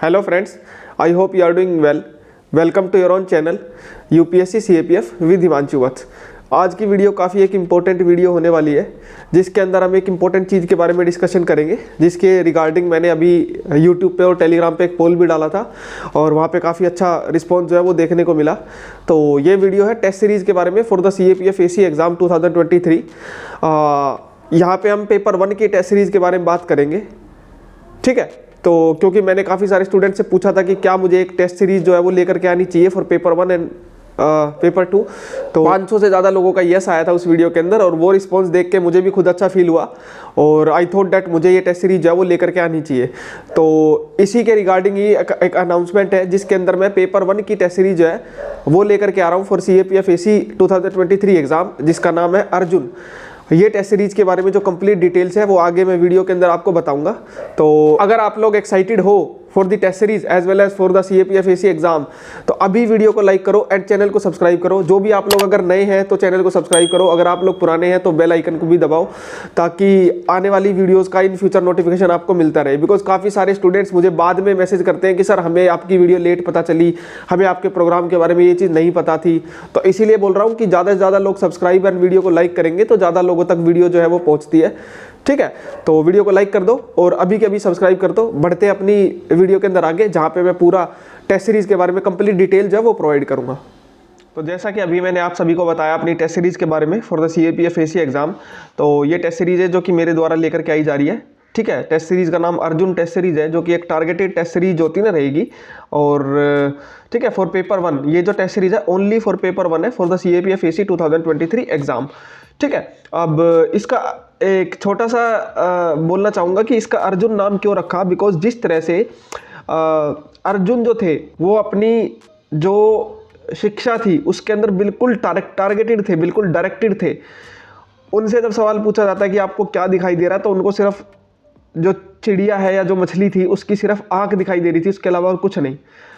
Hello friends, I hope you are doing well. Welcome to your own channel UPSC CAPF with Himanshu वत्स। आज की video काफ़ी एक important video होने वाली है, जिसके अंदर हम एक इम्पोर्टेंट चीज़ के बारे में डिस्कशन करेंगे, जिसके रिगार्डिंग मैंने अभी यूट्यूब पे और टेलीग्राम पे एक पोल भी डाला था और वहाँ पे काफ़ी अच्छा रिस्पॉन्स जो है वो देखने को मिला। तो ये वीडियो है टेस्ट सीरीज़ के बारे में for the CAPF AC exam 2023। यहाँ पे हम पेपर 1 की टेस्ट सीरीज़ के बारे में बात करेंगे, ठीक है। तो क्योंकि मैंने काफ़ी सारे स्टूडेंट से पूछा था कि क्या मुझे एक टेस्ट सीरीज़ जो है वो लेकर के आनी चाहिए फॉर पेपर 1 एंड पेपर 2, तो 500 से ज़्यादा लोगों का यस आया था उस वीडियो के अंदर और वो रिस्पांस देख के मुझे भी खुद अच्छा फील हुआ और आई थॉट दैट मुझे ये टेस्ट सीरीज जो है वो लेकर के आनी चाहिए। तो इसी के रिगार्डिंग ही एक अनाउंसमेंट है, जिसके अंदर मैं पेपर 1 की टेस्ट सीरीज जो है वो लेकर के आ रहा हूँ फॉर CAPF AC 2023 एग्ज़ाम, जिसका नाम है अर्जुन। ये टेस्ट सीरीज के बारे में जो कंप्लीट डिटेल्स है वो आगे मैं वीडियो के अंदर आपको बताऊंगा। तो अगर आप लोग एक्साइटेड हो for the test series as well as for the CAPF AC exam, तो अभी वीडियो को लाइक करो एंड चैनल को सब्सक्राइब करो। जो भी आप लोग अगर नए हैं तो चैनल को सब्सक्राइब करो, अगर आप लोग पुराने हैं तो बेल आइकन को भी दबाओ, ताकि आने वाली वीडियोस का इन फ्यूचर नोटिफिकेशन आपको मिलता रहे। बिकॉज काफ़ी सारे स्टूडेंट्स मुझे बाद में मैसेज करते हैं कि सर हमें आपकी वीडियो लेट पता चली, हमें आपके प्रोग्राम के बारे में ये चीज़ नहीं पता थी। तो इसीलिए बोल रहा हूँ कि ज़्यादा से ज़्यादा लोग सब्सक्राइब एंड वीडियो को लाइक करेंगे तो ज़्यादा लोगों तक वीडियो जो है वो पहुँचती है, ठीक है। तो वीडियो को लाइक कर दो और अभी के अभी सब्सक्राइब कर दो। बढ़ते हैं अपनी वीडियो के अंदर आगे, जहाँ पे मैं पूरा टेस्ट सीरीज के बारे में कंप्लीट डिटेल जो है वो प्रोवाइड करूँगा। तो जैसा कि अभी मैंने आप सभी को बताया अपनी टेस्ट सीरीज़ के बारे में for the CAPF AC exam, तो ये टेस्ट सीरीज़ है जो कि मेरे द्वारा लेकर के आई जा रही है, ठीक है। टेस्ट सीरीज़ का नाम अर्जुन टेस्ट सीरीज़ है, जो कि एक टारगेटेड टेस्ट सीरीज होती ना रहेगी। और ठीक है, फॉर पेपर 1 ये जो टेस्ट सीरीज़ है ओनली फॉर पेपर 1 है for the CAPF AC 2023 exam, ठीक है। अब इसका एक छोटा सा बोलना चाहूँगा कि इसका अर्जुन नाम क्यों रखा, बिकॉज जिस तरह से अर्जुन जो थे वो अपनी जो शिक्षा थी उसके अंदर बिल्कुल टारगेटेड थे, बिल्कुल डायरेक्टेड थे। उनसे जब सवाल पूछा जाता है कि आपको क्या दिखाई दे रहा है, तो उनको सिर्फ जो चिड़िया है या जो मछली थी उसकी सिर्फ आँख दिखाई दे रही थी, उसके अलावा और कुछ नहीं।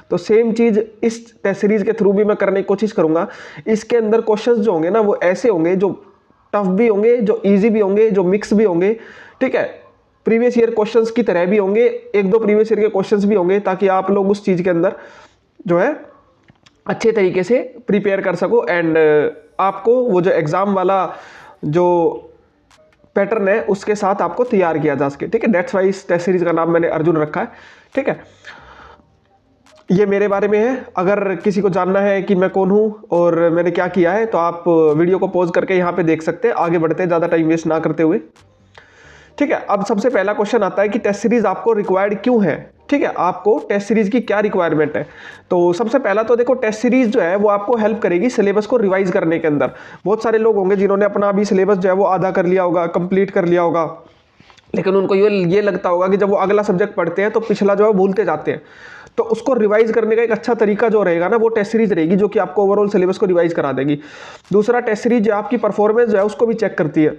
तो सेम चीज़ इस टेस्ट सीरीज के थ्रू भी मैं करने की कोशिश करूँगा। इसके अंदर क्वेश्चंस जो होंगे ना वो ऐसे होंगे जो टफ भी होंगे, जो इजी भी होंगे, जो मिक्स भी होंगे, ठीक है। प्रीवियस ईयर क्वेश्चंस की तरह भी होंगे, एक दो प्रीवियस ईयर के क्वेश्चंस भी होंगे, ताकि आप लोग उस चीज़ के अंदर जो है अच्छे तरीके से प्रिपेयर कर सको एंड आपको वो जो एग्ज़ाम वाला जो पैटर्न है उसके साथ आपको तैयार किया जा सके, ठीक है। दैट्स वाई इस टेस्ट सीरीज का नाम मैंने अर्जुन रखा है, ठीक है। ये मेरे बारे में है। अगर किसी को जानना है कि मैं कौन हूँ और मैंने क्या किया है, तो आप वीडियो को पॉज करके यहाँ पे देख सकते हैं। आगे बढ़ते हैं ज़्यादा टाइम वेस्ट ना करते हुए, ठीक है। अब सबसे पहला क्वेश्चन आता है कि टेस्ट सीरीज आपको रिक्वायर्ड क्यों है, ठीक है। आपको टेस्ट सीरीज की क्या रिक्वायरमेंट है। तो सबसे पहला तो देखो, टेस्ट सीरीज जो है वो आपको हेल्प करेगी सिलेबस को रिवाइज करने के अंदर। बहुत सारे लोग होंगे जिन्होंने अपना अभी सिलेबस जो है वो आधा कर लिया होगा, कंप्लीट कर लिया होगा, लेकिन उनको ये लगता होगा कि जब वो अगला सब्जेक्ट पढ़ते हैं तो पिछला जो है भूलते जाते हैं। तो उसको रिवाइज करने का एक अच्छा तरीका जो रहेगा ना, वो टेस्ट सीरीज रहेगी, जो कि आपको ओवरऑल सिलेबस को रिवाइज करा देगी। दूसरा, टेस्ट सीरीज जो आपकी परफॉर्मेंस जो है उसको भी चेक करती है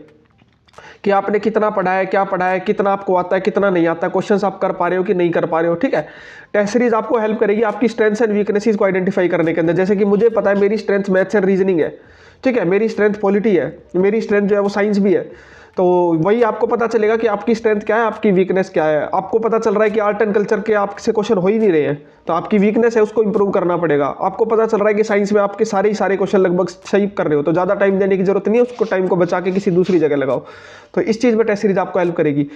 कि आपने कितना पढ़ा है, क्या पढ़ा है, कितना आपको आता है, कितना नहीं आता है, क्वेश्चंस आप कर पा रहे हो कि नहीं कर पा रहे हो, ठीक है। टेस्ट सीरीज आपको हेल्प करेगी आपकी स्ट्रेंथ्स एंड वीकनेसेस को आइडेंटिफाई करने के अंदर। जैसे कि मुझे पता है मेरी स्ट्रेंथ मैथ्स एंड रीजनिंग है, ठीक है, मेरी स्ट्रेंथ पॉलिटी है, मेरी स्ट्रेंथ जो है वो साइंस भी है। तो वही आपको पता चलेगा कि आपकी स्ट्रेंथ क्या है, आपकी वीकनेस क्या है। आपको पता चल रहा है कि आर्ट एंड कल्चर के आपसे क्वेश्चन हो ही नहीं रहे हैं, तो आपकी वीकनेस है उसको इंप्रूव करना पड़ेगा। आपको पता चल रहा है कि साइंस में आपके सारे क्वेश्चन लगभग सही कर रहे हो, तो ज़्यादा टाइम देने की जरूरत नहीं है, उसको टाइम को बचा के किसी दूसरी जगह लगाओ। तो इस चीज़ में टेस्ट सीरीज आपको हेल्प करेगी।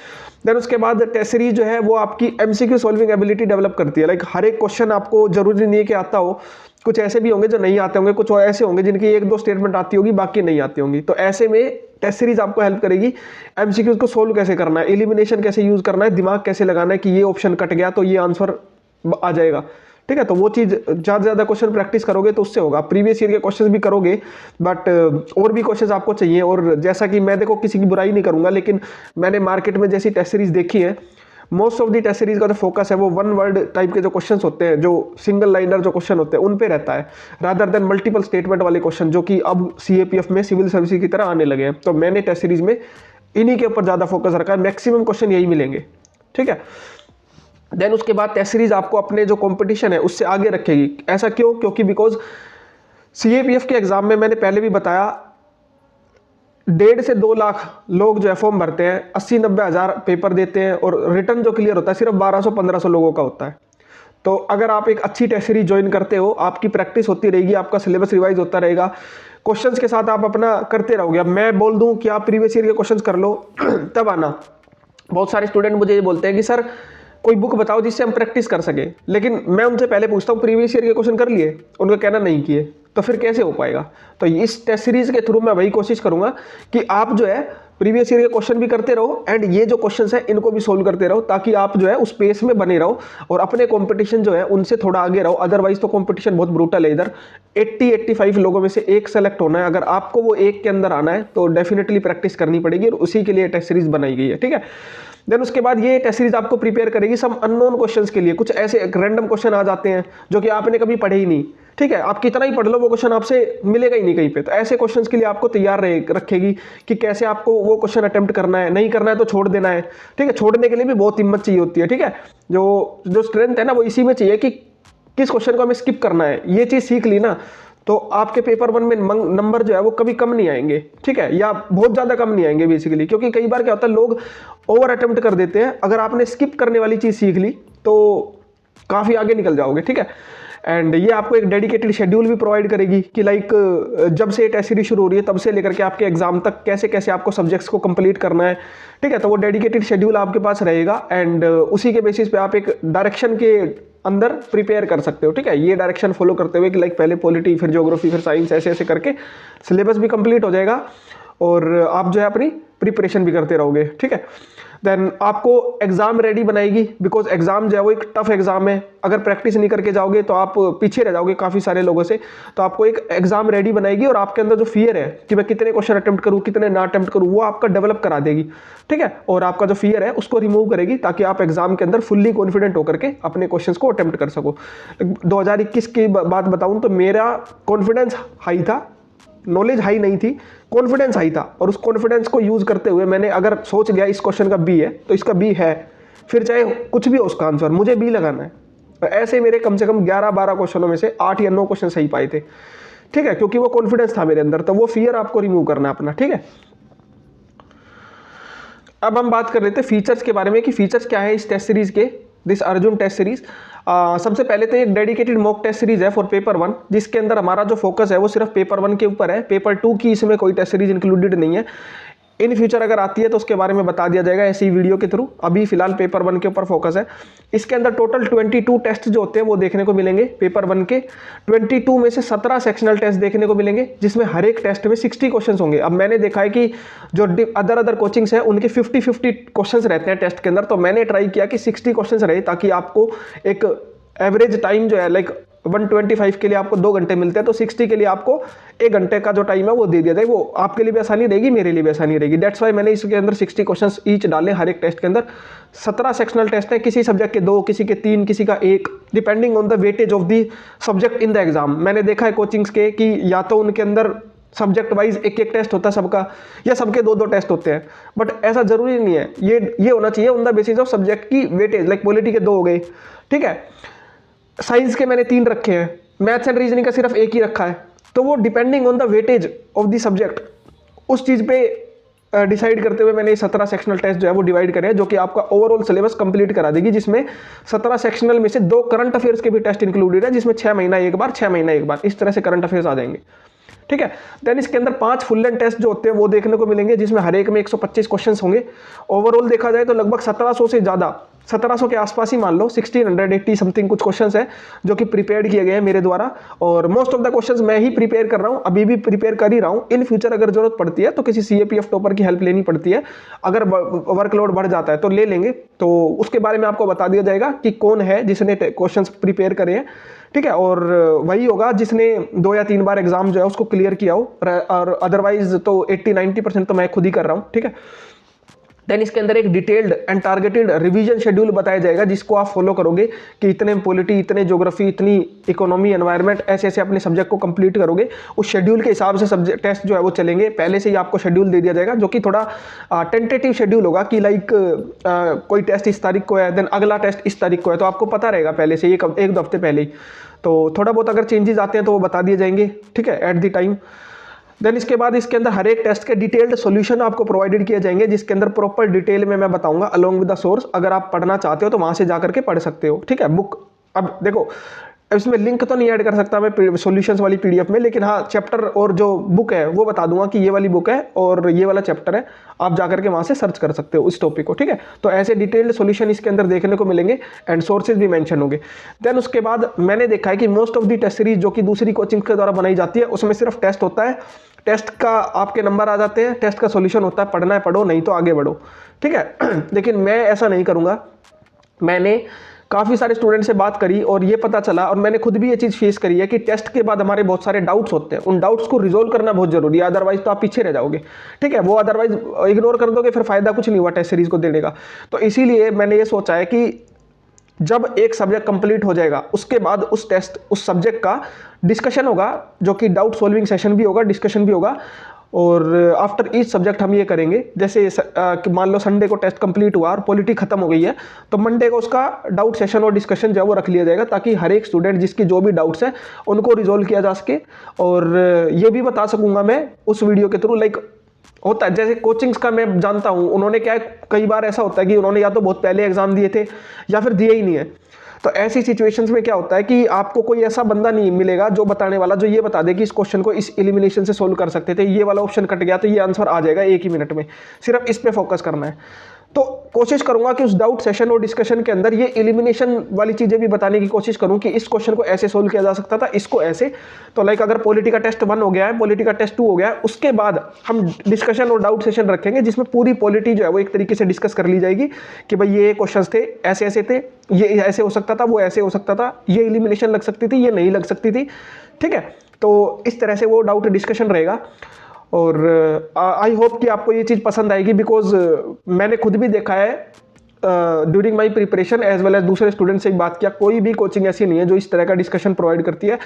देन उसके बाद टेस्ट सीरीज जो है वो आपकी MCQ सॉल्विंग एबिलिटी डेवलप करती है। लाइक हर एक क्वेश्चन आपको जरूरी नहीं है कि आता हो, कुछ ऐसे भी होंगे जो नहीं आते होंगे, कुछ ऐसे होंगे जिनकी एक दो स्टेटमेंट आती होगी, बाकी नहीं आती होंगी। तो ऐसे में टेस्ट सीरीज आपको हेल्प करेगी MCQ को सोल्व कैसे करना है, एलिमिनेशन कैसे यूज करना है, दिमाग कैसे लगाना है कि ये ऑप्शन कट गया तो ये आंसर आ जाएगा, ठीक है। तो वो चीज़ ज़्यादा से ज़्यादा क्वेश्चन प्रैक्टिस करोगे तो उससे होगा। प्रीवियस ईयर के क्वेश्चन भी करोगे, बट और भी क्वेश्चन आपको चाहिए। और जैसा कि मैं देखो किसी की बुराई नहीं करूँगा, लेकिन मैंने मार्केट में जैसी टेस्ट सीरीज देखी है, most of the test series का जो फोकस है वो वन वर्ड टाइप के जो क्वेश्चंस होते हैं, जो सिंगल लाइनर जो क्वेश्चन होते हैं उन पे रहता है, रादर देन मल्टीपल स्टेटमेंट वाले क्वेश्चन, जो कि अब CAPF में सिविल सर्विस की तरह आने लगे हैं। तो मैंने टेस्ट सीरीज में इन्हीं के ऊपर ज़्यादा फोकस रखा है, मैक्सिमम क्वेश्चन यही मिलेंगे, ठीक है। देन उसके बाद टेस्ट सीरीज आपको अपने जो कॉम्पिटिशन है उससे आगे रखेगी। ऐसा क्यों? क्योंकि बिकॉज CAPF के एग्जाम में मैंने पहले भी बताया 1.5 से 2 लाख लोग जो है फॉर्म भरते हैं, 80-90 हज़ार पेपर देते हैं और रिटर्न जो क्लियर होता है सिर्फ 1200-1500 लोगों का होता है। तो अगर आप एक अच्छी टेस्ट सीरीज ज्वाइन करते हो, आपकी प्रैक्टिस होती रहेगी, आपका सिलेबस रिवाइज होता रहेगा, क्वेश्चंस के साथ आप अपना करते रहोगे। अब मैं बोल दूं कि आप प्रीवियस ईयर के क्वेश्चंस कर लो तब आना। बहुत सारे स्टूडेंट मुझे ये बोलते हैं कि सर कोई बुक बताओ जिससे हम प्रैक्टिस कर सके, लेकिन मैं उनसे पहले पूछता हूँ प्रीवियस ईयर के क्वेश्चन कर लिए, उनका कहना नहीं किए, तो फिर कैसे हो पाएगा। तो इस टेस्ट सीरीज के थ्रू मैं वही कोशिश करूंगा कि आप जो है प्रीवियस ईयर के क्वेश्चन भी करते रहो एंड ये जो क्वेश्चंस है इनको भी सोल्व करते रहो, ताकि आप जो है उस पेस में बने रहो और अपने कंपटीशन जो है उनसे थोड़ा आगे रहो। अदरवाइज तो कंपटीशन बहुत ब्रूटल है। इधर 80-85 लोगों में से एक सेलेक्ट होना है, अगर आपको वो एक के अंदर आना है तो डेफिनेटली प्रैक्टिस करनी पड़ेगी और उसी के लिए टेस्ट सीरीज बनाई गई है, ठीक है। देन उसके बाद ये टेस्ट सीरीज आपको प्रिपेयर करेगी सब अननोन क्वेश्चंस के लिए। कुछ ऐसे रैंडम क्वेश्चन आ जाते हैं जो कि आपने कभी पढ़े ही नहीं, ठीक है, आप कितना ही पढ़ लो वो क्वेश्चन आपसे मिलेगा ही नहीं कहीं पे। तो ऐसे क्वेश्चंस के लिए आपको तैयार रखेगी कि कैसे आपको वो क्वेश्चन अटेम्प्ट करना है, नहीं करना है तो छोड़ देना है, ठीक है। छोड़ने के लिए भी बहुत हिम्मत चाहिए होती है, ठीक है। जो स्ट्रेंथ है ना वो इसी में चाहिए कि किस क्वेश्चन को हमें स्किप करना है। ये चीज सीख ली ना तो आपके पेपर 1 में नंबर जो है वो कभी कम नहीं आएंगे, ठीक है, या बहुत ज्यादा कम नहीं आएंगे बेसिकली। क्योंकि कई बार क्या होता है लोग ओवर अटेम्प्ट कर देते हैं। अगर आपने स्किप करने वाली चीज सीख ली तो काफी आगे निकल जाओगे, ठीक है। एंड ये आपको एक डेडिकेटेड शेड्यूल भी प्रोवाइड करेगी कि लाइक जब से टेस्ट सीरीज शुरू हो रही है तब से लेकर के आपके एग्जाम तक कैसे कैसे आपको सब्जेक्ट्स को कंप्लीट करना है, ठीक है। तो वो डेडिकेटेड शेड्यूल आपके पास रहेगा एंड उसी के बेसिस पे आप एक डायरेक्शन के अंदर प्रिपेयर कर सकते हो, ठीक है। ये डायरेक्शन फॉलो करते हुए कि लाइक पहले पॉलिटी फिर ज्योग्राफी फिर साइंस, ऐसे ऐसे करके सिलेबस भी कंप्लीट हो जाएगा और आप जो है अपनी प्रिपरेशन भी करते रहोगे, ठीक है। देन आपको एग्जाम रेडी बनाएगी, बिकॉज एग्जाम जो है वो एक टफ एग्जाम है। अगर प्रैक्टिस नहीं करके जाओगे तो आप पीछे रह जाओगे काफी सारे लोगों से। तो आपको एक एग्जाम रेडी बनाएगी और आपके अंदर जो फियर है कि मैं कितने क्वेश्चन अटेम्प्ट करूं कितने ना अटेम्प्ट करूं वो आपका डेवलप करा देगी, ठीक है। और आपका जो फियर है उसको रिमूव करेगी ताकि आप एग्जाम के अंदर फुल्ली कॉन्फिडेंट होकर के अपने क्वेश्चंस को अटेम्प्ट कर सको। 2021 की बात बताऊं तो मेरा कॉन्फिडेंस हाई था, नॉलेज हाई नहीं थी, कॉन्फिडेंस हाई था। और उस कॉन्फिडेंस को यूज करते हुए मैंने अगर सोच लिया इस क्वेश्चन का बी है तो इसका बी है, फिर चाहे कुछ भी हो उसका आंसर मुझे बी लगाना है। तो ऐसे मेरे कम से कम 11-12 क्वेश्चनों में से 8 या 9 क्वेश्चन सही पाए थे, ठीक है, क्योंकि वो कॉन्फिडेंस था मेरे अंदर। तो वो फियर आपको रिमूव करना है अपना, ठीक है। अब हम बात कर रहे थे फीचर्स के बारे में कि फीचर्स क्या है इस टेस्ट सीरीज के, दिस अर्जुन टेस्ट सीरीज। सबसे पहले तो एक डेडिकेटेड मॉक टेस्ट सीरीज है फॉर पेपर 1, जिसके अंदर हमारा जो फोकस है वो सिर्फ पेपर 1 के ऊपर है। पेपर 2 की इसमें कोई टेस्ट सीरीज इंक्लूडेड नहीं है। इन फ्यूचर अगर आती है तो उसके बारे में बता दिया जाएगा ऐसी वीडियो के थ्रू। अभी फिलहाल पेपर 1 के ऊपर फोकस है। इसके अंदर टोटल 22 टेस्ट जो होते हैं वो देखने को मिलेंगे पेपर 1 के। 22 में से 17 सेक्शनल टेस्ट देखने को मिलेंगे, जिसमें हर एक टेस्ट में 60 क्वेश्चंस होंगे। अब मैंने देखा है कि जो अदर कोचिंग्स है उनके 50-50 क्वेश्चंस रहते हैं टेस्ट के अंदर, तो मैंने ट्राई किया कि 60 क्वेश्चंस रहे ताकि आपको एक एवरेज टाइम जो है लाइक 125 के लिए आपको 2 घंटे मिलते हैं, तो 60 के लिए आपको 1 घंटे का जो टाइम है वो दे दिया जाए। वो आपके लिए भी आसानी रहेगी, मेरे लिए भी आसानी रहेगी। दैट्स वाई मैंने इसके अंदर 60 क्वेश्चंस ईच डाले हर एक टेस्ट के अंदर। 17 सेक्शनल टेस्ट है, किसी सब्जेक्ट के 2, किसी के 3, किसी का 1, depending on the weightage of the subject in the exam. मैंने देखा है कोचिंग्स के कि या तो उनके अंदर सब्जेक्ट वाइज एक टेस्ट होता है सबका, या सबके 2 टेस्ट होते हैं, बट ऐसा जरूरी नहीं है। ये होना चाहिए on the basis of subject की वेटेज। लाइक पॉलिटी के 2 हो गए, ठीक है, साइंस के मैंने 3 रखे हैं, मैथ्स एंड रीजनिंग का सिर्फ 1 ही रखा है। तो वो depending on the weightage of the subject उस चीज पे डिसाइड करते हुए मैंने 17 सेक्शनल टेस्ट जो है वो डिवाइड करे हैं, जो कि आपका ओवरऑल सिलेबस कंप्लीट करा देगी। जिसमें 17 सेक्शनल में से 2 करंट अफेयर्स के भी टेस्ट इंक्लूडेड है, जिसमें 6 महीना एक बार, 6 महीना एक बार, इस तरह से करंट अफेयर्स आ जाएंगे, ठीक है। देन इसके अंदर 5 फुल लेंथ टेस्ट जो होते हैं वो देखने को मिलेंगे, जिसमें हर एक में 125 क्वेश्चंस होंगे। ओवरऑल देखा जाए तो लगभग 1700 से ज्यादा, 1700 के आसपास ही मान लो, 1680 समथिंग कुछ क्वेश्चंस है जो कि प्रिपेयर किए गए हैं मेरे द्वारा। और मोस्ट ऑफ द क्वेश्चंस मैं ही प्रिपेयर कर रहा हूं, अभी भी प्रिपेयर कर ही रहा हूं। इन फ्यूचर अगर जरूरत पड़ती है तो किसी CAPF टॉपर की हेल्प लेनी पड़ती है, अगर वर्कलोड बढ़ जाता है तो ले लेंगे। तो उसके बारे में आपको बता दिया जाएगा कि कौन है जिसने क्वेश्चंस प्रिपेयर करे हैं, ठीक है। और वही होगा जिसने 2 या 3 बार एग्जाम जो है उसको क्लियर किया हो, और अदरवाइज तो 80-90% तो मैं खुद ही कर रहा हूं, ठीक है। देन इसके अंदर एक detailed and targeted revision schedule बताया जाएगा, जिसको आप फॉलो करोगे कि इतने पॉलिटी, इतने ज्योग्राफी, इतनी इकोनॉमी, एनवायरनमेंट, ऐसे ऐसे अपने सब्जेक्ट को कंप्लीट करोगे। उस शेड्यूल के हिसाब से सब्जेक्ट टेस्ट जो है वो चलेंगे। पहले से ही आपको शेड्यूल दे दिया जाएगा, जो कि थोड़ा टेंटेटिव शेड्यूल होगा कि लाइक कोई टेस्ट इस तारीख को है, देन अगला टेस्ट इस तारीख को है, तो आपको पता रहेगा पहले से, 1-2 हफ्ते पहले ही। तो थोड़ा बहुत अगर चेंजेस आते हैं तो वो बता दिए जाएंगे, ठीक है, एट द टाइम। देन इसके बाद इसके अंदर हर एक टेस्ट के डिटेल्ड सॉल्यूशन आपको प्रोवाइडेड किए जाएंगे, जिसके अंदर प्रॉपर डिटेल में मैं बताऊंगा अलोंग विद द सोर्स। अगर आप पढ़ना चाहते हो तो वहां से जाकर के पढ़ सकते हो, ठीक है। बुक अब देखो, इसमें लिंक तो नहीं ऐड कर सकता मैं सॉल्यूशंस वाली पीडीएफ में, लेकिन हाँ चैप्टर और जो बुक है वो बता दूंगा कि ये वाली बुक है और ये वाला चैप्टर है, आप जाकर के वहां से सर्च कर सकते हो इस टॉपिक को, ठीक है। तो ऐसे डिटेल्ड सॉल्यूशन इसके अंदर देखने को मिलेंगे एंड सोर्सेज भी मेंशन होंगे। देन उसके बाद मैंने देखा है कि most of the test series जो कि दूसरी कोचिंग के द्वारा बनाई जाती है उसमें सिर्फ टेस्ट होता है, टेस्ट का आपके नंबर आ जाते हैं, टेस्ट का सॉल्यूशन होता है, पढ़ना है पढ़ो, नहीं तो आगे बढ़ो, ठीक है। लेकिन मैं ऐसा नहीं करूंगा। मैंने काफ़ी सारे स्टूडेंट से बात करी और ये पता चला, और मैंने खुद भी ये चीज़ फेस करी है कि टेस्ट के बाद हमारे बहुत सारे डाउट्स होते हैं, उन डाउट्स को रिजोल्व करना बहुत जरूरी है, अदरवाइज तो आप पीछे रह जाओगे, ठीक है। वो अदरवाइज इग्नोर कर दोगे, फिर फायदा कुछ नहीं हुआ टेस्ट सीरीज को देने का। तो इसीलिए मैंने ये सोचा है कि जब एक सब्जेक्ट कंप्लीट हो जाएगा उसके बाद उस सब्जेक्ट का डिस्कशन होगा, जो कि डाउट सॉल्विंग सेशन भी होगा, डिस्कशन भी होगा, और आफ्टर ईच सब्जेक्ट हम ये करेंगे। जैसे मान लो संडे को टेस्ट कंप्लीट हुआ और पॉलिटी खत्म हो गई है, तो मंडे को उसका डाउट सेशन और डिस्कशन जो है वो रख लिया जाएगा, ताकि हर एक स्टूडेंट जिसकी जो भी डाउट्स हैं उनको रिजोल्व किया जा सके। और ये भी बता सकूंगा मैं उस वीडियो के थ्रू, लाइक होता है जैसे कोचिंग्स का मैं जानता हूँ, उन्होंने क्या है, कई बार ऐसा होता है कि उन्होंने या तो बहुत पहले एग्जाम दिए थे या फिर दिए ही नहीं है। तो ऐसी सिचुएशंस में क्या होता है कि आपको कोई ऐसा बंदा नहीं मिलेगा जो बताने वाला, जो ये बता दे कि इस क्वेश्चन को इस एलिमिनेशन से सोल्व कर सकते थे, ये वाला ऑप्शन कट गया तो ये आंसर आ जाएगा एक ही मिनट में, सिर्फ इस पे फोकस करना है। तो कोशिश करूंगा कि उस डाउट सेशन और डिस्कशन के अंदर ये एलिमिनेशन वाली चीजें भी बताने की कोशिश करूं कि इस क्वेश्चन को ऐसे सोल्व किया जा सकता था, इसको ऐसे। तो लाइक अगर पॉलिटी का टेस्ट 1 हो गया है, पॉलिटी का टेस्ट 2 हो गया है, उसके बाद हम डिस्कशन और डाउट सेशन रखेंगे जिसमें पूरी पॉलिटी जो है वो एक तरीके से डिस्कस कर ली जाएगी कि भाई ये क्वेश्चन थे, ऐसे ऐसे थे, ये ऐसे हो सकता था, वो ऐसे हो सकता था, ये एलिमिनेशन लग सकती थी, ये नहीं लग सकती थी, ठीक है। तो इस तरह से वो डाउट डिस्कशन रहेगा। और आई होप कि आपको ये चीज़ पसंद आएगी, बिकॉज मैंने खुद भी देखा है during my preparation as well as दूसरे स्टूडेंट से बात किया, कोई भी कोचिंग ऐसी नहीं है जो इस तरह का डिस्कशन प्रोवाइड करती है।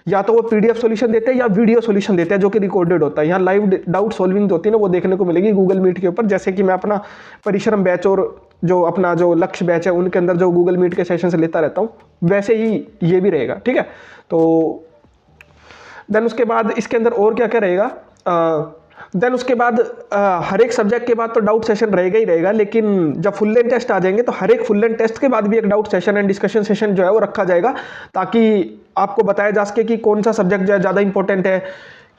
या तो वो पीडीएफ सॉल्यूशन देते हैं या वीडियो सॉल्यूशन देते हैं जो कि रिकॉर्डेड होता है। यहाँ लाइव डाउट सॉल्विंग जो होती है ना वो देखने को मिलेगी गूगल मीट के ऊपर, जैसे कि मैं अपना परिश्रम बैच और जो अपना जो लक्ष्य बैच है उनके अंदर जो गूगल मीट के सेशन से लेता रहता हूँ, वैसे ही ये भी रहेगा, ठीक है। तो देन उसके बाद इसके अंदर और क्या क्या रहेगा, देन उसके बाद हर एक सब्जेक्ट के बाद तो डाउट सेशन रहेगा ही रहेगा, लेकिन जब फुल लेंथ टेस्ट आ जाएंगे तो हर एक फुल लेंथ टेस्ट के बाद भी एक doubt session and discussion session जो है वो रखा जाएगा, ताकि आपको बताया जा सके कि कौन सा सब्जेक्ट जो है ज़्यादा इंपॉर्टेंट है,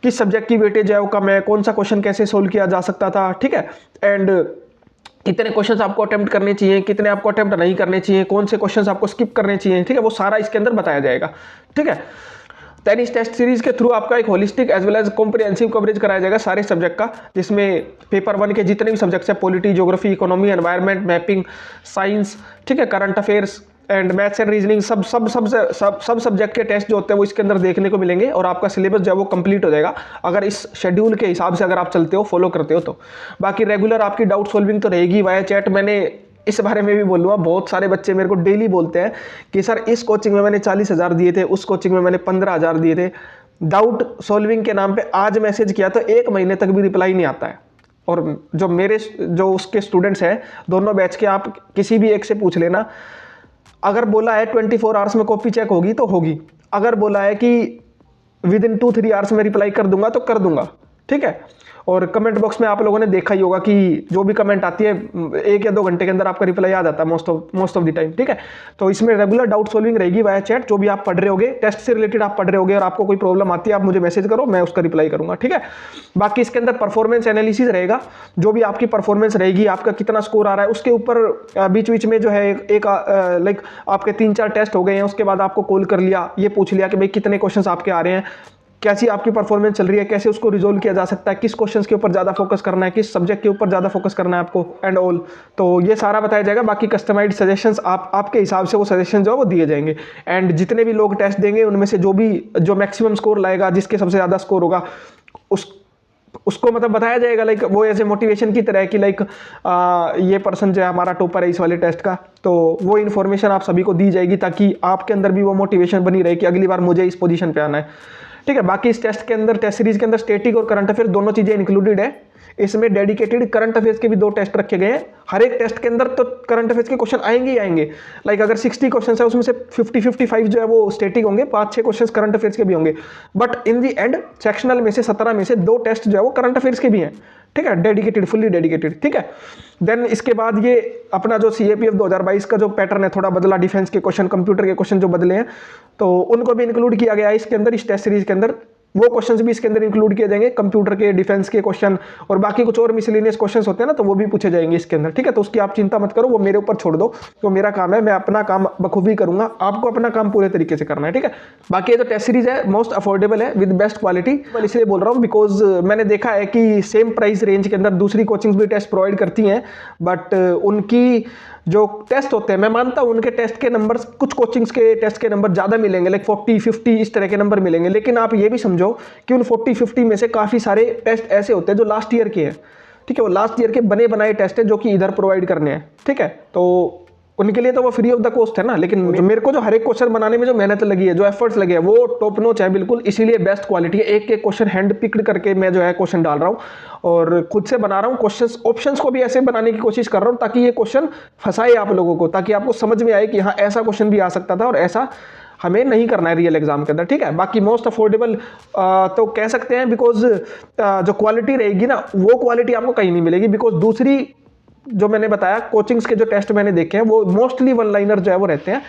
किस सब्जेक्ट की वेटेज जो है वो कम है, कौन सा क्वेश्चन कैसे सोल्व किया जा सकता था, ठीक है। एंड कितने क्वेश्चंस आपको अटेम्प्ट करने चाहिए, कितने आपको अटेम्प्ट नहीं करने चाहिए, कौन से क्वेश्चंस आपको स्किप करने चाहिए, ठीक है, वो सारा इसके अंदर बताया जाएगा, ठीक है। देन इस टेस्ट सीरीज के थ्रू आपका एक holistic as well as comprehensive coverage कराया जाएगा सारे सब्जेक्ट का, जिसमें पेपर 1 के जितने भी सब्जेक्ट्स हैं, polity, geography, economy, environment, mapping, science, ठीक है, current affairs and maths and reasoning, सब सब्जेक्ट के टेस्ट जो होते हैं वो इसके अंदर देखने को मिलेंगे। और आपका सिलेबस जो है वो कंप्लीट हो जाएगा अगर इस शेड्यूल के हिसाब से अगर आप चलते हो, फॉलो करते हो तो। बाकी रेगुलर आपकी डाउट सॉल्विंग तो रहेगी वाया चैट। मैंने इस बारे में भी बोलूँगा, बहुत सारे बच्चे मेरे को डेली बोलते हैं कि सर इस कोचिंग में मैंने 40,000 दिए थे, उस कोचिंग में मैंने 15,000 दिए थे, डाउट सॉल्विंग के नाम पे आज मैसेज किया तो 1 महीने तक भी रिप्लाई नहीं आता है। और जो उसके स्टूडेंट्स हैं दोनों बैच के, आप किसी भी एक से पूछ लेना, अगर बोला है 24 आवर्स में कॉपी चेक होगी तो होगी, अगर बोला है कि विद इन 2-3 आवर्स में रिप्लाई कर दूंगा तो कर दूंगा, ठीक है। और कमेंट बॉक्स में आप लोगों ने देखा ही होगा कि जो भी कमेंट आती है 1 या 2 घंटे के अंदर आपका रिप्लाई आ जाता है मोस्ट ऑफ द टाइम, ठीक है। तो इसमें रेगुलर डाउट सॉल्विंग रहेगी वाया चैट। जो भी आप पढ़ रहे होगे, टेस्ट से रिलेटेड आप पढ़ रहे होगे और आपको कोई प्रॉब्लम आती है, आप मुझे मैसेज करो, मैं उसका रिप्लाई करूंगा, ठीक है। बाकी इसके अंदर परफॉर्मेंस एनालिसिस रहेगा, जो भी आपकी परफॉर्मेंस रहेगी, आपका कितना स्कोर आ रहा है, उसके ऊपर बीच बीच में जो है एक लाइक आपके 3-4 टेस्ट हो गए हैं, उसके बाद आपको कॉल कर लिया, ये पूछ लिया कि भाई कितने क्वेश्चन आपके आ रहे हैं, कैसी आपकी परफॉर्मेंस चल रही है, कैसे उसको रिजोल्व किया जा सकता है, किस क्वेश्चंस के ऊपर ज़्यादा फोकस करना है, किस सब्जेक्ट के ऊपर ज़्यादा फोकस करना है आपको, एंड ऑल। तो ये सारा बताया जाएगा। बाकी कस्टमाइज्ड सजेशंस आपके हिसाब से वो सजेशन जो है वो दिए जाएंगे। एंड जितने भी लोग टेस्ट देंगे उनमें से जो मैक्सिमम स्कोर लाएगा, जिसके सबसे ज़्यादा स्कोर होगा, उसको मतलब बताया जाएगा, लाइक वो ऐसे मोटिवेशन की तरह कि लाइक ये पर्सन जो है हमारा टॉपर है इस वाले टेस्ट का, तो वो इन्फॉर्मेशन आप सभी को दी जाएगी ताकि आपके अंदर भी वो मोटिवेशन बनी रहे कि अगली बार मुझे इस पोजीशन पे आना है, ठीक है। बाकी इस टेस्ट के अंदर, टेस्ट सीरीज के अंदर स्टैटिक और करंट अफेयर दोनों चीज़ें इंक्लूडेड है। इसमें डेडिकेटेड करंट अफेयर्स के भी 2 टेस्ट रखे गए हैं। हर एक टेस्ट के अंदर तो करंट अफेयर्स के क्वेश्चन आएंगे ही आएंगे। लाइक अगर 60 क्वेश्चन है उसमें से 50-55 जो है वो स्टैटिक होंगे, 5-6 क्वेश्चन करंट अफेयर्स के भी होंगे। But in the and sectional में से 17 में से 2 टेस्ट जो है वो करंट अफेयर्स के भी हैं, ठीक है, डेडिकेटेड, फुल्ली डेडिकेटेड, ठीक है। देन इसके बाद ये अपना जो CAPF 2022 का जो पैटर्न है थोड़ा बदला, डिफेंस के क्वेश्चन, कंप्यूटर के क्वेश्चन जो बदले हैं तो उनको भी इंक्लूड किया गया है इसके अंदर, इस टेस्ट सीरीज के अंदर। वो क्वेश्चंस भी इसके अंदर इंक्लूड किए जाएंगे, कंप्यूटर के, डिफेंस के क्वेश्चन और बाकी कुछ और मिसलेनियस क्वेश्चंस होते हैं ना, तो वो भी पूछे जाएंगे इसके अंदर, ठीक है। तो उसकी आप चिंता मत करो, वो मेरे ऊपर छोड़ दो, तो मेरा काम है, मैं अपना काम बखूबी करूंगा, आपको अपना काम पूरे तरीके से करना है, ठीक है। बाकी ये जो टेस्ट सीरीज है मोस्ट अफोर्डेबल है विद बेस्ट क्वालिटी, मैं इसलिए बोल रहा हूँ बिकॉज मैंने देखा है कि सेम प्राइस रेंज के अंदर दूसरी कोचिंग्स भी टेस्ट प्रोवाइड करती हैं, बट उनकी जो टेस्ट होते हैं, मैं मानता हूं उनके टेस्ट के नंबर, कुछ कोचिंग्स के टेस्ट के नंबर ज़्यादा मिलेंगे, लाइक 40-50 इस तरह के नंबर मिलेंगे, लेकिन आप ये भी समझो कि उन 40-50 में से काफ़ी सारे टेस्ट ऐसे होते हैं जो लास्ट ईयर के हैं, ठीक है, वो लास्ट ईयर के बने बनाए टेस्ट है जो कि इधर प्रोवाइड करने हैं, ठीक है। तो उनके लिए तो वो फ्री ऑफ द कॉस्ट है ना, लेकिन मेरे को जो हर एक क्वेश्चन बनाने में जो मेहनत लगी है, जो एफर्ट्स लगे हैं, वो टॉप नॉच है बिल्कुल, इसीलिए बेस्ट क्वालिटी है। एक एक क्वेश्चन हैंड पिक्ड करके मैं जो है क्वेश्चन डाल रहा हूँ और खुद से बना रहा हूँ क्वेश्चंस, ऑप्शंस को भी ऐसे बनाने की कोशिश कर रहा हूँ ताकि ये क्वेश्चन फंसाए आप लोगों को, ताकि आपको समझ में आए कि हाँ ऐसा क्वेश्चन भी आ सकता था और ऐसा हमें नहीं करना है रियल एग्जाम के अंदर, ठीक है। बाकी मोस्ट अफोर्डेबल तो कह सकते हैं बिकॉज जो क्वालिटी रहेगी ना, वो क्वालिटी आपको कहीं नहीं मिलेगी, बिकॉज दूसरी जो मैंने बताया कोचिंग्स के जो टेस्ट मैंने देखे हैं वो मोस्टली वन लाइनर जो है वो रहते हैं।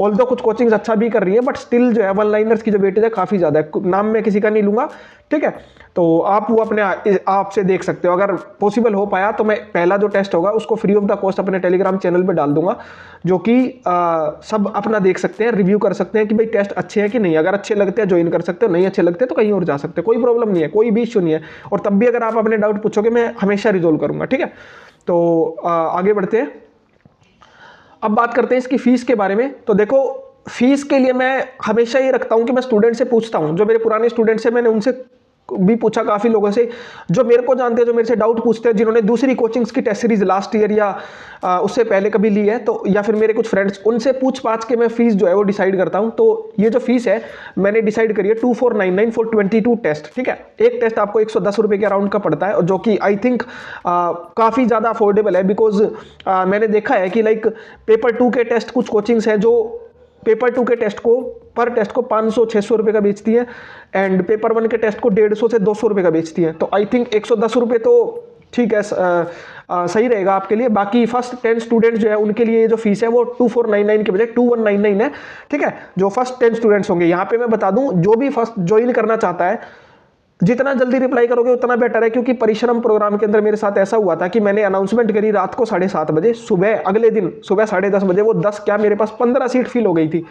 ऑल्दो कुछ कोचिंग्स अच्छा भी कर रही है, बट स्टिल जो है वन लाइनर्स की जो वेटेज है काफ़ी ज़्यादा है। नाम मैं किसी का नहीं लूँगा, ठीक है, तो आप वो अपने आप से देख सकते हो। अगर पॉसिबल हो पाया तो मैं पहला जो टेस्ट होगा उसको फ्री ऑफ द कॉस्ट अपने टेलीग्राम चैनल पे डाल दूंगा, जो कि सब अपना देख सकते हैं, रिव्यू कर सकते हैं कि भाई टेस्ट अच्छे हैं कि नहीं। अगर अच्छे लगते हैं ज्वाइन कर सकते हो, नहीं अच्छे लगते तो कहीं और जा सकते हो, कोई प्रॉब्लम नहीं है, कोई भी इश्यू नहीं है। और तब भी अगर आप अपने डाउट पूछोगे मैं हमेशा रिजोल्व करूँगा, ठीक है। तो आगे बढ़ते हैं, अब बात करते हैं इसकी फीस के बारे में। तो देखो फीस के लिए मैं हमेशा ये रखता हूँ कि मैं स्टूडेंट से पूछता हूँ, जो मेरे पुराने स्टूडेंट्स हैं मैंने उनसे भी पूछा, काफ़ी लोगों से जो मेरे को जानते हैं, जो मेरे से डाउट पूछते हैं, जिन्होंने दूसरी कोचिंग्स की टेस्ट सीरीज लास्ट ईयर या उससे पहले कभी ली है, तो या फिर मेरे कुछ फ्रेंड्स, उनसे पूछ पाछ के मैं फीस जो है वो डिसाइड करता हूं। तो ये जो फीस है मैंने डिसाइड करी है 2499 फॉर 22 टेस्ट, ठीक है। एक टेस्ट आपको 110 रुपये के अराउंड का पड़ता है, और जो कि आई थिंक काफ़ी ज़्यादा अफोर्डेबल है, बिकॉज मैंने देखा है कि लाइक पेपर 2 के टेस्ट कुछ कोचिंग्स हैं जो पेपर 2 के टेस्ट को पर टेस्ट को 500-600 रुपये का बेचती है, एंड पेपर 1 के टेस्ट को 150 से 200 रुपये का बेचती है। तो आई थिंक 110 रुपये तो ठीक है, सही रहेगा आपके लिए। बाकी फर्स्ट 10 स्टूडेंट्स जो है उनके लिए ये जो फीस है वो 2499 के बजाय 2199 है, ठीक है, जो फर्स्ट 10 स्टूडेंट्स होंगे। यहाँ पे मैं बता दूं, जो भी फर्स्ट ज्वाइन करना चाहता है, जितना जल्दी रिप्लाई करोगे उतना बेटर है, क्योंकि परिश्रम प्रोग्राम के अंदर मेरे साथ ऐसा हुआ था कि मैंने अनाउंसमेंट करी रात को 7:30 बजे, सुबह अगले दिन सुबह 10:30 बजे वो 10 क्या मेरे पास 15 सीट फिल हो गई थी।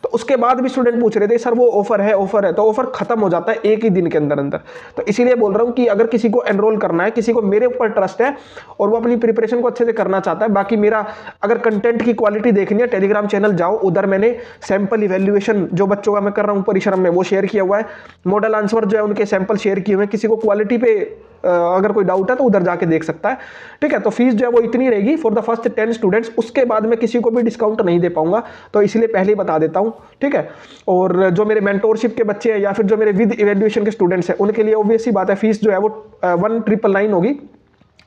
तो उसके बाद भी स्टूडेंट पूछ रहे थे सर वो ऑफर है, तो ऑफर खत्म हो जाता है एक ही दिन के अंदर अंदर। तो इसीलिए बोल रहा हूँ कि अगर किसी को एनरोल करना है, किसी को मेरे ऊपर ट्रस्ट है और वो अपनी प्रिपरेशन को अच्छे से करना चाहता है, बाकी मेरा अगर कंटेंट की क्वालिटी देखनी है, टेलीग्राम चैनल जाओ, उधर मैंने सैंपल इवैल्यूएशन जो बच्चों का मैं कर रहा हूँ परिश्रम में वो शेयर किया हुआ है, मॉडल आंसर जो है उनके सैंपल शेयर किए हुए हैं। किसी को क्वालिटी पे अगर कोई डाउट है तो उधर जाके देख सकता है, ठीक है। तो फीस जो है वो इतनी रहेगी फॉर द फर्स्ट 10 स्टूडेंट्स, उसके बाद मैं किसी को भी डिस्काउंट नहीं दे पाऊंगा, तो इसलिए पहले ही बता देता हूँ, ठीक है। और जो मेरे मेंटोरशिप के बच्चे हैं या फिर जो मेरे विद इवैल्यूएशन के स्टूडेंट्स हैं, उनके लिए ऑब्वियस ही बात है फीस जो है वो 1999 होगी,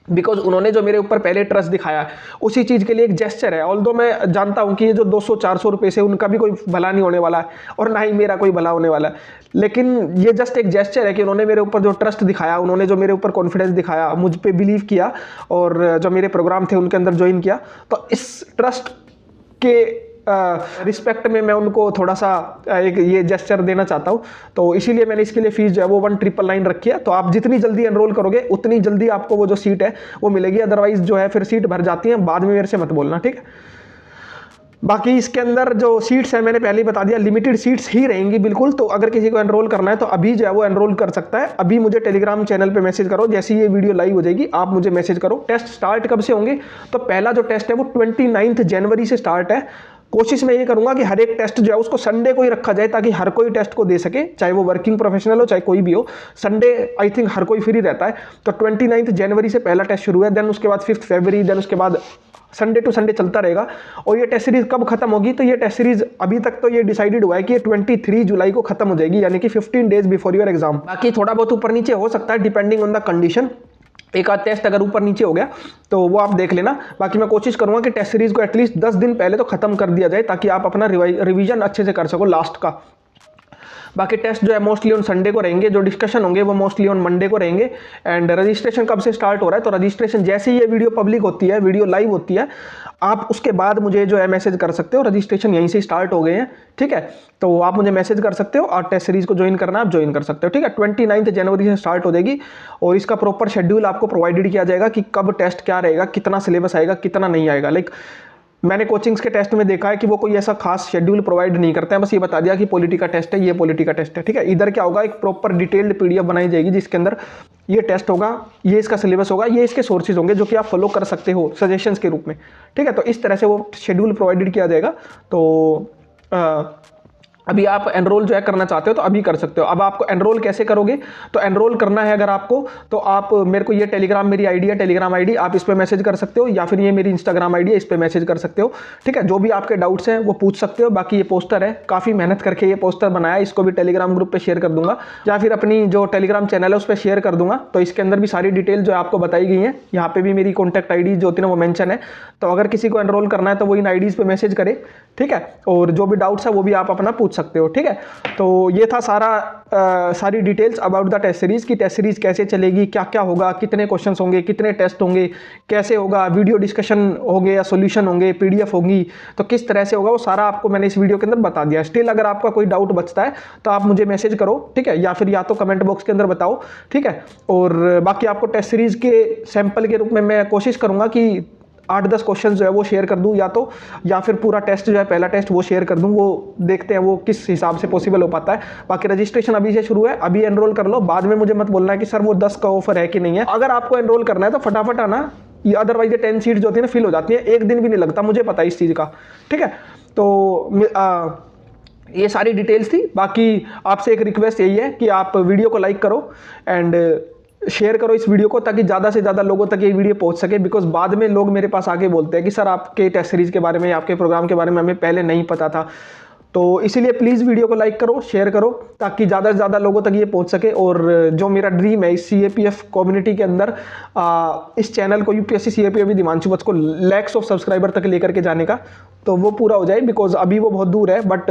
बिकॉज उन्होंने जो मेरे ऊपर पहले ट्रस्ट दिखाया उसी चीज़ के लिए एक जेस्चर है। ऑल्दो मैं जानता हूँ कि ये जो 200-400 रुपये से उनका भी कोई भला नहीं होने वाला है और ना ही मेरा कोई भला होने वाला है, लेकिन ये जस्ट एक जेस्चर है कि उन्होंने मेरे ऊपर जो ट्रस्ट दिखाया, उन्होंने जो मेरे ऊपर कॉन्फिडेंस दिखाया, मुझ पे बिलीव किया और जो मेरे प्रोग्राम थे उनके अंदर ज्वाइन किया, तो इस ट्रस्ट के रिस्पेक्ट में मैं उनको थोड़ा सा एक ये जेस्चर देना चाहता हूँ। तो इसीलिए मैंने इसके लिए फीस जो है वो 1999 रखी है। तो आप जितनी जल्दी एनरोल करोगे उतनी जल्दी आपको वो जो सीट है वो मिलेगी, अदरवाइज जो है फिर सीट भर जाती है, बाद में मेरे से मत बोलना, ठीक है। बाकी इसके अंदर जो सीट्स हैं मैंने पहले ही बता दिया, लिमिटेड सीट्स ही रहेंगी बिल्कुल। तो अगर किसी को एनरोल करना है तो अभी जो है वो एनरोल कर सकता है। अभी मुझे टेलीग्राम चैनल पे मैसेज करो, जैसे ही ये वीडियो लाइव हो जाएगी आप मुझे मैसेज करो। टेस्ट स्टार्ट कब से होंगे, तो पहला जो टेस्ट है वो 29 जनवरी से स्टार्ट है। कोशिश मैं ये करूंगा कि हर एक टेस्ट जो है उसको संडे को ही रखा जाए, ताकि हर कोई टेस्ट को दे सके, चाहे वो वर्किंग प्रोफेशनल हो चाहे कोई भी हो। संडे आई थिंक हर कोई फ्री रहता है। तो 29 जनवरी से पहला टेस्ट शुरू है, देन उसके बाद 5 फरवरी, देन उसके बाद संडे टू संडे चलता रहेगा। और ये टेस्ट सीरीज कब खत्म होगी, तो ये टेस्ट सीरीज अभी तक तो ये डिसाइडेड हुआ है कि ये 23 जुलाई को खत्म हो जाएगी, यानी कि 15 डेज बिफोर योर एग्जाम। बाकी थोड़ा बहुत ऊपर नीचे हो सकता है डिपेंडिंग ऑन द कंडीशन, एक आध टेस्ट अगर ऊपर नीचे हो गया तो वो आप देख लेना। बाकी मैं कोशिश करूंगा कि टेस्ट सीरीज को एटलीस्ट 10 दिन पहले तो खत्म कर दिया जाए, ताकि आप अपना रिवीजन अच्छे से कर सको लास्ट का। बाकी टेस्ट जो है मोस्टली ऑन संडे को रहेंगे, जो डिस्कशन होंगे वो मोस्टली ऑन मंडे को रहेंगे। एंड रजिस्ट्रेशन कब से स्टार्ट हो रहा है, तो रजिस्ट्रेशन जैसे ही ये वीडियो पब्लिक होती है, वीडियो लाइव होती है, आप उसके बाद मुझे जो है मैसेज कर सकते हो। रजिस्ट्रेशन यहीं से स्टार्ट हो गए हैं, ठीक है। तो आप मुझे मैसेज कर सकते हो और टेस्ट सीरीज को ज्वाइन करना आप ज्वाइन कर सकते हो, ठीक है। 29 जनवरी से स्टार्ट हो जाएगी और इसका प्रॉपर शेड्यूल आपको प्रोवाइडेड किया जाएगा कि कब टेस्ट क्या रहेगा, कितना सिलेबस आएगा, कितना नहीं आएगा। लाइक मैंने कोचिंग्स के टेस्ट में देखा है कि वो कोई ऐसा खास शेड्यूल प्रोवाइड नहीं करते हैं, बस ये बता दिया कि पॉलिटी का टेस्ट है, ये पॉलिटी का टेस्ट है, ठीक है। इधर क्या होगा, एक प्रॉपर डिटेल्ड पीडीएफ बनाई जाएगी जिसके अंदर ये टेस्ट होगा, ये इसका सिलेबस होगा, ये इसके सोर्सेज होंगे जो कि आप फॉलो कर सकते हो सजेशंस के रूप में, ठीक है। तो इस तरह से वो शेड्यूल प्रोवाइडेड किया जाएगा। तो अभी आप एनरोल जो है करना चाहते हो तो अभी कर सकते हो। अब आपको एनरोल कैसे करोगे, तो एनरोल करना है अगर आपको, तो आप मेरे को ये टेलीग्राम मेरी आईडी है, टेलीग्राम आईडी आप इस पे मैसेज कर सकते हो, या फिर ये मेरी इंस्टाग्राम आईडी है, इस पे मैसेज कर सकते हो, ठीक है। जो भी आपके डाउट्स हैं वो पूछ सकते हो। बाकी ये पोस्टर है, काफ़ी मेहनत करके ये पोस्टर बनाया है, इसको भी टेलीग्राम ग्रुप पर शेयर कर दूंगा, या फिर अपनी जो टेलीग्राम चैनल है उस पर शेयर कर दूंगा। तो इसके अंदर भी सारी डिटेल जो है आपको बताई गई है। यहाँ पे भी मेरी कॉन्टैक्ट आईडी जो होती है वो मेंशन है। तो अगर किसी को एनरोल करना है तो वो इन आईडीज़ पे मैसेज करे, ठीक है। और जो भी डाउट्स है वो भी आप अपना पूछ सकते हो, ठीक है। तो ये था सारी details about the test series की टेस्ट सीरीज कैसे चलेगी, क्या क्या होगा, कितने क्वेश्चंस होंगे, कितने टेस्ट होंगे, कैसे होगा, वीडियो डिस्कशन होंगे या सॉल्यूशन होंगे, पीडीएफ होगी, तो किस तरह से होगा, वो सारा आपको मैंने इस वीडियो के अंदर बता दिया। स्टिल अगर आपका कोई डाउट बचता है तो आप मुझे मैसेज करो, ठीक है, या फिर या तो कमेंट बॉक्स के अंदर बताओ, ठीक है। और बाकी आपको टेस्ट सीरीज के सैंपल के रूप में मैं कोशिश करूंगा कि 8-10 क्वेश्चन जो है वो शेयर कर दूं, या फिर पूरा टेस्ट जो है पहला टेस्ट वो शेयर कर दूं। वो देखते हैं वो किस हिसाब से पॉसिबल हो पाता है। बाकी रजिस्ट्रेशन अभी से शुरू है, अभी एनरोल कर लो, बाद में मुझे मत बोलना है कि सर वो 10 का ऑफर है कि नहीं है। अगर आपको एनरोल करना है तो फटाफट आना, ये अदरवाइज ये 10 सीट जो होती है ना फिल हो जाती है, एक दिन भी नहीं लगता, मुझे पता है इस चीज़ का, ठीक है। तो ये सारी डिटेल्स थी। बाकी आपसे एक रिक्वेस्ट यही है कि आप वीडियो को लाइक करो एंड शेयर करो इस वीडियो को, ताकि ज़्यादा से ज़्यादा लोगों तक ये वीडियो पहुंच सके। बिकॉज बाद में लोग मेरे पास आके बोलते हैं कि सर आपके टेस्ट सीरीज के बारे में, आपके प्रोग्राम के बारे में हमें पहले नहीं पता था। तो इसीलिए प्लीज़ वीडियो को लाइक करो, शेयर करो, ताकि ज़्यादा से ज़्यादा लोगों तक ये पहुंच सके। और जो मेरा ड्रीम है इस CAPF कम्युनिटी के अंदर, इस चैनल को UPSC CAPF विद हिमांशु वत्स को लैक्स ऑफ सब्सक्राइबर तक लेकर के जाने का, तो वो पूरा हो जाए। बिकॉज अभी वो बहुत दूर है, बट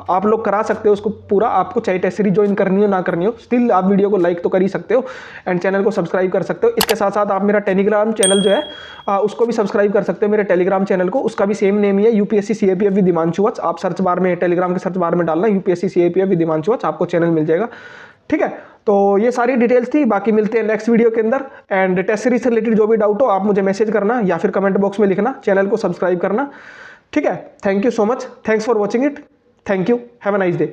आप लोग करा सकते हो उसको पूरा। आपको चाहे टेस्ट सीरीज ज्वाइन करनी हो ना करनी हो, स्टिल आप वीडियो को लाइक तो कर ही सकते हो एंड चैनल को सब्सक्राइब कर सकते हो। इसके साथ साथ आप मेरा टेलीग्राम चैनल जो है उसको भी सब्सक्राइब कर सकते हो, मेरे टेलीग्राम चैनल को। उसका भी सेम नेम ही है, UPSC CAPF विद हिमांशु वत्स। आप सर्च बार में, टेलीग्राम के सर्च बार में डालना UPSC CAPF विद हिमांशु वत्स, आपको चैनल मिल जाएगा, ठीक है। तो ये सारी डिटेल्स थी। बाकी मिलते हैं नेक्स्ट वीडियो के अंदर। एंड टेस्ट सीरीज से रिलेटेड जो भी डाउट हो आप मुझे मैसेज करना या फिर कमेंट बॉक्स में लिखना, चैनल को सब्सक्राइब करना, ठीक है। Thank you so much, thanks for watching it, thank you, have a nice day.